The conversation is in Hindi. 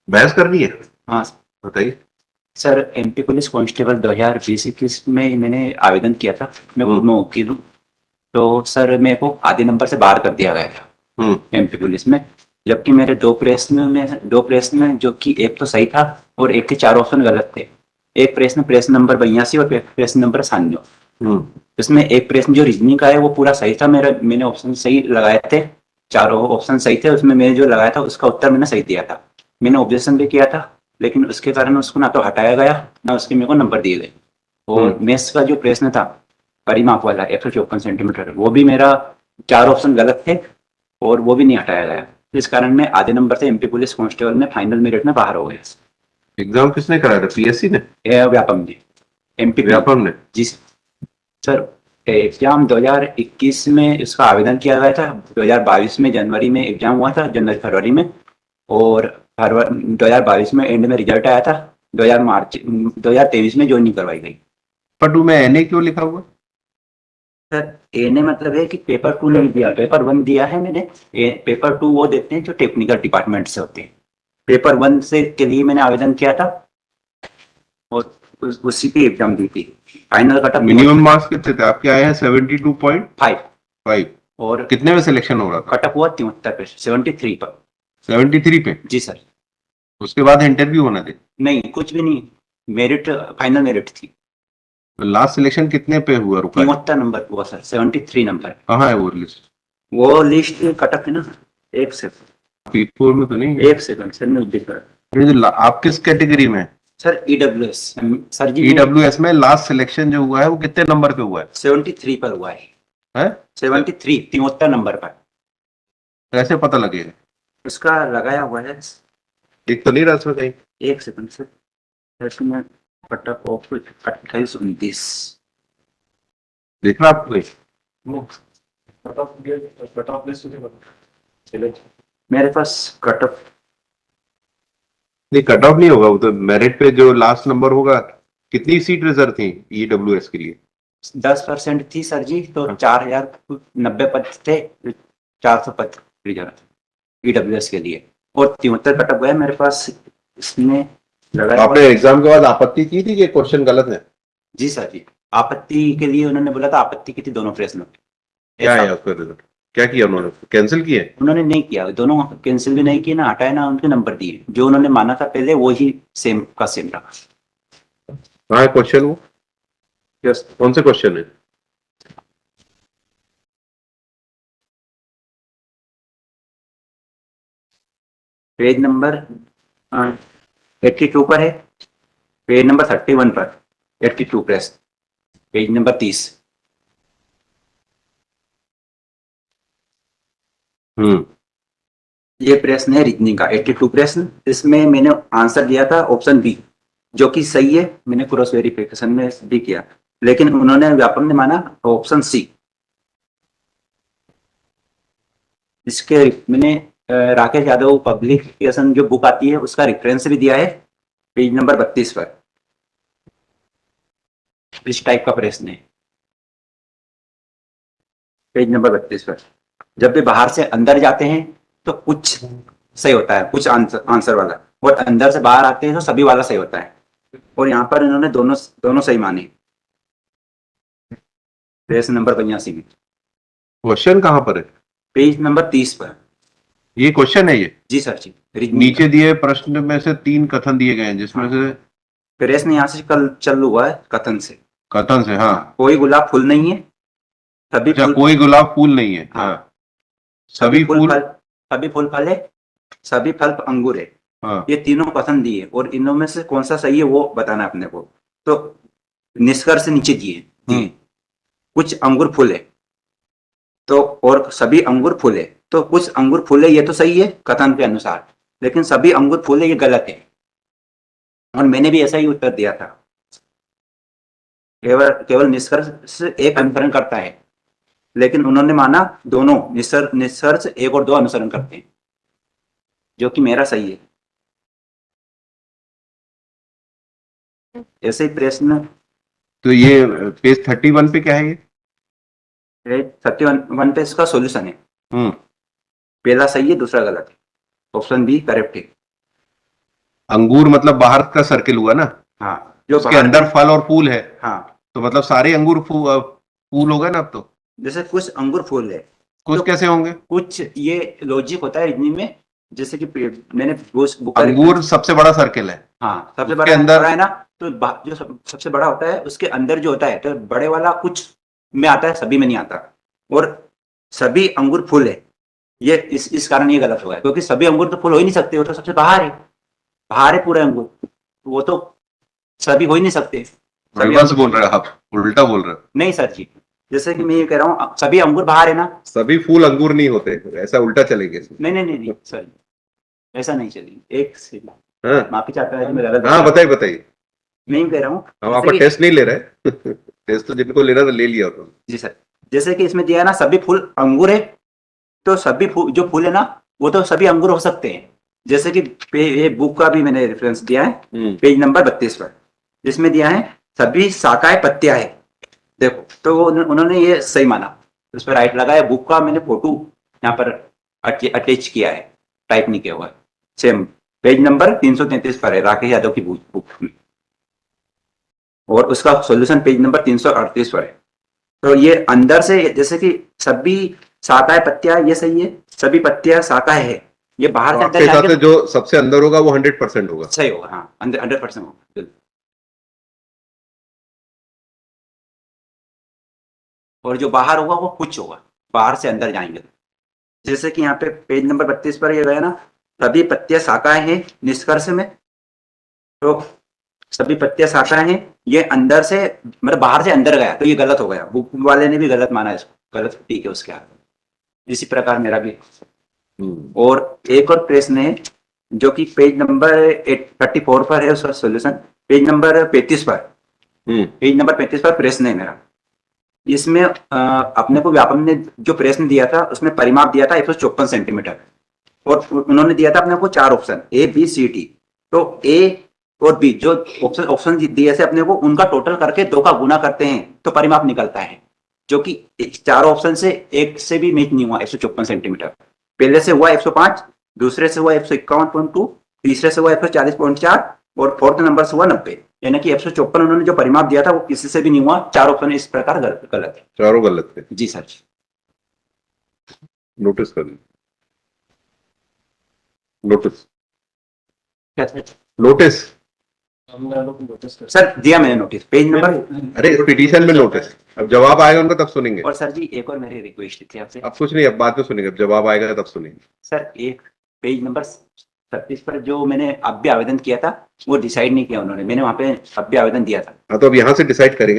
बहस करनी है? हाँ बताइए। सर, एमपी पुलिस कांस्टेबल 2020-21 में मैंने आवेदन किया था। मैं खुद में वकील हूँ। तो सर मेरे को आधे नंबर से बाहर कर दिया गया था एमपी पुलिस में। जबकि मेरे दो प्रश्न जो कि एक तो सही था और एक के चार ऑप्शन गलत थे। एक प्रश्न नंबर 82 और प्रश्न नंबर 97। इसमें एक प्रश्न जो रीजनिंग का है वो पूरा सही था। मैंने ऑप्शन सही लगाए थे, चारों ऑप्शन सही थे। उसमें मैंने जो लगाया था उसका उत्तर मैंने सही दिया था। मैंने ऑब्जेक्शन भी किया था, लेकिन उसके कारण उसको ना तो हटाया गया ना उसके मेरे को नंबर दिए गए। और मैथ्स का जो प्रश्न था परिमाप वाला 154 सेंटीमीटर, वो भी मेरा चार ऑप्शन गलत थे और वो भी नहीं हटाया गया। इस कारण मैं आधे नंबर से एमपी पुलिस कांस्टेबल में फाइनल मेरिट में बाहर हो गया। एग्जाम किसने कराया था? पीएससी ने? व्यापम ने, एमपी व्यापम ने? जी सर। एग्जाम 2021 में इसका आवेदन किया गया था। 2022 में जनवरी में एग्जाम हुआ था, जनवरी फरवरी में। और 2022 में एंड में रिजल्ट आया था। 2023 में ज्वाइनिंग करवाई गई। पेपर 2 में एनए क्यों लिखा हुआ? सर एने मतलब है कि पेपर 2 नहीं दिया, पेपर 1 दिया है मैंने। पेपर 2 वो देते हैं जो टेक्निकल डिपार्टमेंट से होते हैं। पेपर 1 से के लिए मैंने आवेदन किया था और उसी की एग्जाम दी थी। फाइनल कटअप मिनिमम मार्क्स कितने थे आपके? आए हैं 72.5। और कितने में सिलेक्शन हो रहा था? कटअप हुआ 73 पे, 73 पर। 73 पे? जी सर। उसके बाद इंटरव्यू होना थे? नहीं, कुछ भी नहीं। मेरिट, फाइनल मेरिट थी। तो लास्ट सिलेक्शन कितने पे हुआ? रुका 73 नंबर हुआ सर, 73 नंबर। कहाँ है वो लिस्ट? वो लिस्ट कटअप है ना। एक सेकंड, पीपुल में तो नहीं? एक सेकंड सर, मैं दिख रहा। आप किस कैटेगरी में? सर ईडब्ल्यूएस सर जी। ईडब्ल्यूएस में लास्ट सिलेक्शन जो हुआ है वो कितने नंबर पे हुआ है? 73 पर हुआ है। 73, 73 नंबर पर। कैसे पता लगेगा? उसका लगाया हुआ है। एक तो नहीं रहा इसमें कहीं? एक सेकंड सर, इसमें कटअप ऑफ 28-29 देख रहा आपको? मेरे पास कटअप। नहीं, कट ऑफ नहीं होगा वो तो। मेरिट पे जो लास्ट नंबर होगा। कितनी सीट रिजर्व थी ईडब्ल्यूएस के लिए? 10% थी सर जी, तो 4090 पद थे। 400 पद रिजर्व ईडब्ल्यूएस के लिए और 73 कटअप गया मेरे पास। इसमें लगाया। आपने एग्जाम के बाद आपत्ति की थी कि क्वेश्चन गलत है? जी सर जी, आपत्ति के लिए उन्होंने बोला था, आपत्ति की थी दोनों प्रश्नों की। क्या है उसका रिजल्ट? क्या किया उन्होंने? कैंसिल किए? उन्होंने नहीं किया, दोनों कैंसिल भी नहीं किए, ना हटाया, ना उनके नंबर दिए। जो उन्होंने माना था पहले वो ही सेम का सेम रहा। हाँ, क्वेश्चन वो कौन से क्वेश्चन है? पेज नंबर 82 पर है, पेज नंबर 31 पर 82 प्रेस, पेज नंबर 30। ये प्रश्न है रीजनिंग का 82 प्रश्न। इसमें मैंने आंसर दिया था ऑप्शन बी, जो कि सही है। मैंने क्रॉस वेरिफिकेशन में भी किया, लेकिन उन्होंने व्यापम ने माना ऑप्शन सी। इसके मैंने राकेश यादव पब्लिकेशन जो बुक आती है उसका रेफरेंस भी दिया है, पेज नंबर 32 पर। इस टाइप का प्रश्न है, पेज नंबर 32 पर। जब भी बाहर से अंदर जाते हैं तो कुछ सही होता है, कुछ आंसर वाला, और अंदर से बाहर आते हैं तो सभी वाला सही होता है। और यहाँ पर इन्होंने दोनों दोनों सही माने। प्रश्न नंबर 82 में क्वेश्चन कहाँ पर है? पेज नंबर 30 पर। ये क्वेश्चन है ये? जी सर जी। नीचे दिए प्रश्न में से 3 कथन दिए गए हैं जिसमें से प्रश्न यहाँ से कल चल हुआ है कथन से। कथन से, हाँ। कोई गुलाब फूल नहीं है, सभी अच्छा, फूल। कोई गुलाब फूल नहीं है। हाँ। सभी फूल सभी फूल फल है, सभी फल अंगूर है। हाँ। ये तीनों पसंद दिए और इनों में से कौन सा सही है वो बताना अपने को। तो निष्कर्ष नीचे दिए दिए कुछ अंगूर फूल है तो, और सभी अंगूर फूल है तो कुछ अंगूर फूल है, ये तो सही है कथन के अनुसार। लेकिन सभी अंगूर फूल है ये गलत है, और मैंने भी ऐसा ही उत्तर दिया था। केवल केवल निष्कर्ष एक अनुसरण करता है, लेकिन उन्होंने माना दोनों निष्कर्ष 1 और 2 अनुसरण करते हैं, जो कि मेरा सही है। ऐसे ही प्रश्न। तो ये पेज 31 पे क्या है ये? 31 पे इसका सॉल्यूशन है। पहला सही है, दूसरा गलत है। ऑप्शन बी करेक्ट है। अंगूर मतलब बाहर का सर्किल हुआ ना, हाँ जो उसके बाहर अंदर फल और फूल है, हाँ तो मतलब सारे अंगूर फूल होगा ना अब तो। जैसे कुछ अंगूर फूल है कुछ तो कैसे होंगे? कुछ ये लॉजिक होता है रीजनिंग में। जैसे कि मैंने उस बुक का अंगूर सबसे बड़ा सर्किल है, हाँ सबसे उसके बड़ा अंदर बड़ा है ना। तो जो सबसे बड़ा होता है उसके अंदर जो होता है तो बड़े वाला कुछ में आता है, सभी में नहीं आता। और सभी अंगूर फूल है, ये इस कारण ये गलत हुआ है, क्योंकि सभी अंगूर तो फूल हो ही नहीं सकते, वो तो सबसे बाहर है पूरे अंगूर, वो तो सभी हो ही नहीं सकते। सभी रिवर्स अंगूर बोल रहे हो आप, उल्टा बोल रहे हो। नहीं सर जी, जैसे कि मैं ये कह रहा हूँ सभी अंगूर बाहर है ना। सभी फूल अंगूर नहीं होते, ऐसा उल्टा चलेंगे इसमें। नहीं सर, ऐसा नहीं चलेगी। एक से हाँ माफी चाहता है, मैं गलत हाँ, बोल रहा हूँ। बताइए बताइए। मैं ये कह रहा हूँ हम जैसे आपका कि टेस्ट नहीं ले रहे टेस्ट तो जिनको लेना था ले लिया उन्होंने। जी सर, जैसे कि इसमें दिया है ना सभी फूल अंगूर है, तो सभी फूल जो फूल है ना वो तो सभी अंगूर हो सकते हैं। जैसे कि ये बुक का भी मैंने रेफरेंस दिया है पेज नंबर 32 पर, जिसमें दिया है सभी शाखाएं पत्तियां है। देखो तो उन्होंने ये सही माना, उस पर राइट लगाया। बुक का मैंने फोटो यहाँ पर अटैच किया है, टाइप नहीं किया हुआ है। सेम पेज नंबर 333 पर है, राकेश यादव की बुक में, और उसका सॉल्यूशन पेज नंबर 338 पर है। तो ये अंदर से जैसे कि सभी शाखाएं पत्तियां, ये सही है, सभी पत्तियां शाखाएं है, ये बाहर तो से आपके अंदर हिसाब जाएंगे से जो सबसे अंदर होगा वो 100% होगा। सही होगा। हाँ 100% होगा बिल्कुल। और जो बाहर होगा वो कुछ होगा, बाहर से अंदर जाएंगे। जैसे कि यहाँ पे पेज नंबर 32 पर ये गया ना, सभी पत्तियां शाखाएं हैं निष्कर्ष में, तो सभी पत्तियां शाखाएं हैं, ये अंदर से मतलब बाहर से अंदर गया, तो ये गलत हो गया। बुक वाले ने भी गलत माना इसको, गलत ठीक है उसके आगे। इसी प्रकार मेरा भी। और एक और प्रश्न है जो कि पेज नंबर 34 पर है, उसका सॉल्यूशन पेज नंबर 35 पर, पेज नंबर 35 पर प्रश्न है मेरा। इसमें अपने को व्यापम ने जो प्रश्न दिया था उसमें परिमाप दिया था 154 सेंटीमीटर, और उन्होंने दिया था अपने को 4 option A B C D. तो ए और बी जो ऑप्शन दिए थे अपने को, उनका टोटल करके 2 का गुना करते हैं तो परिमाप निकलता है, जो कि 4 ऑप्शन से एक से भी मैच नहीं हुआ 154 सेंटीमीटर। पहले से हुआ 105, दूसरे से हुआ 151.2, तीसरे से हुआ 140.4, और फोर्थ नंबर से हुआ 90। यानी कि 154 उन्होंने जो परिमाप दिया था वो किसी से भी नहीं हुआ। 4 ऑप्शन इस प्रकार गलत है। चारों गलत थे। जी सर। नोटिस कर लीजिए, नोटिस नोटिस। सर दिया मैंने नोटिस, पेज नंबर। अरे पिटीशन में नोटिस, अब जवाब आएगा उनका तब सुनेंगे। और सर जी एक और मेरी रिक्वेस्ट थी आपसे। अब कुछ नहीं, अब बाद में सुनेंगे, अब जवाब आएगा तब सुनेंगे। सर एक पेज नंबर 36 पर जो मैंने अब भी आवेदन किया था वो डिसाइड नहीं किया उन्होंने, मैंने वहां पे अब भी आवेदन दिया था। हाँ तो अब यहाँ से डिसाइड करेंगे।